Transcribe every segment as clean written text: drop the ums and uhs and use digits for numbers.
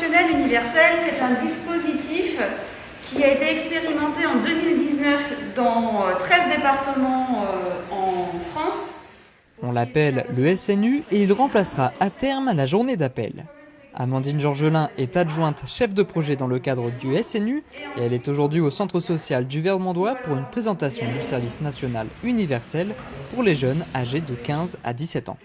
national universel, c'est un dispositif qui a été expérimenté en 2019 dans 13 départements en France. On l'appelle le SNU et il remplacera à terme la journée d'appel. Amandine Georgelin est adjointe chef de projet dans le cadre du SNU et elle est aujourd'hui au centre social du Vermandois pour une présentation du service national universel pour les jeunes âgés de 15 à 17 ans.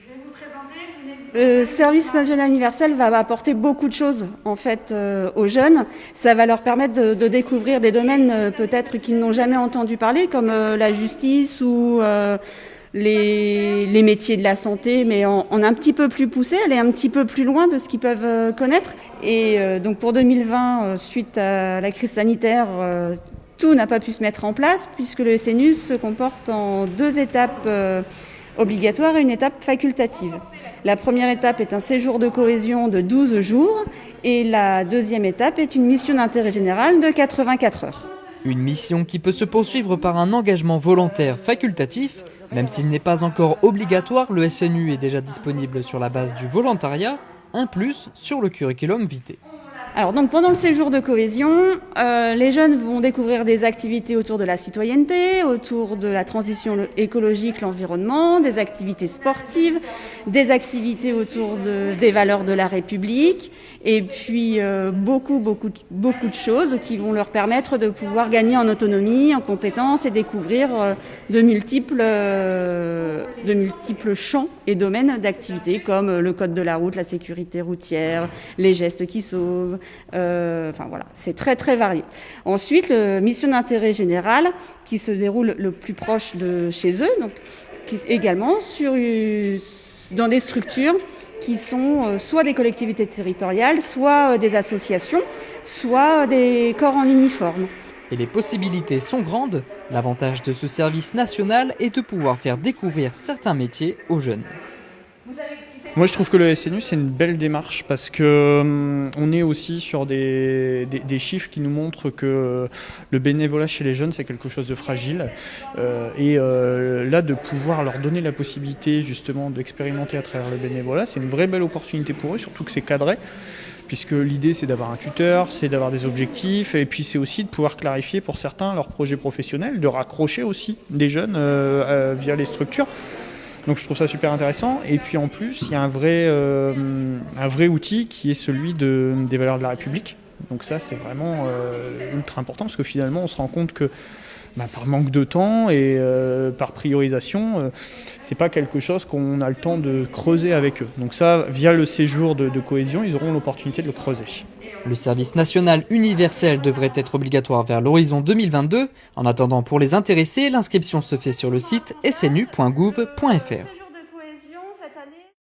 Le service national universel va apporter beaucoup de choses en fait aux jeunes. Ça va leur permettre de découvrir des domaines peut-être qu'ils n'ont jamais entendu parler, comme la justice ou les métiers de la santé, mais en un petit peu plus poussé, aller un petit peu plus loin de ce qu'ils peuvent connaître. Et donc pour 2020, suite à la crise sanitaire, tout n'a pas pu se mettre en place puisque le SNU se comporte en 2 étapes obligatoires et une étape facultative. La première étape est un séjour de cohésion de 12 jours et la deuxième étape est une mission d'intérêt général de 84 heures. Une mission qui peut se poursuivre par un engagement volontaire facultatif. Même s'il n'est pas encore obligatoire, le SNU est déjà disponible sur la base du volontariat, un plus sur le curriculum vitae. Alors donc pendant le séjour de cohésion, les jeunes vont découvrir des activités autour de la citoyenneté, autour de la transition écologique, l'environnement, des activités sportives, des activités autour des valeurs de la République, et puis beaucoup de choses qui vont leur permettre de pouvoir gagner en autonomie, en compétences et découvrir de multiples champs et domaines d'activité comme le code de la route, la sécurité routière, les gestes qui sauvent. Enfin voilà, c'est très très varié. Ensuite, la mission d'intérêt général qui se déroule le plus proche de chez eux, donc également dans des structures qui sont soit des collectivités territoriales, soit des associations, soit des corps en uniforme. Et les possibilités sont grandes. L'avantage de ce service national est de pouvoir faire découvrir certains métiers aux jeunes. Moi je trouve que le SNU c'est une belle démarche parce que on est aussi sur des chiffres qui nous montrent que le bénévolat chez les jeunes c'est quelque chose de fragile là de pouvoir leur donner la possibilité justement d'expérimenter à travers le bénévolat, c'est une vraie belle opportunité pour eux, surtout que c'est cadré. Puisque l'idée c'est d'avoir un tuteur, c'est d'avoir des objectifs et puis c'est aussi de pouvoir clarifier pour certains leurs projets professionnels, de raccrocher aussi des jeunes via les structures. Donc je trouve ça super intéressant. Et puis en plus, il y a un vrai outil qui est celui des valeurs de la République. Donc ça, c'est vraiment ultra important parce que finalement, on se rend compte que par manque de temps et par priorisation, c'est pas quelque chose qu'on a le temps de creuser avec eux. Donc ça, via le séjour de cohésion, ils auront l'opportunité de le creuser. Le service national universel devrait être obligatoire vers l'horizon 2022. En attendant, pour les intéressés, l'inscription se fait sur le site snu.gouv.fr.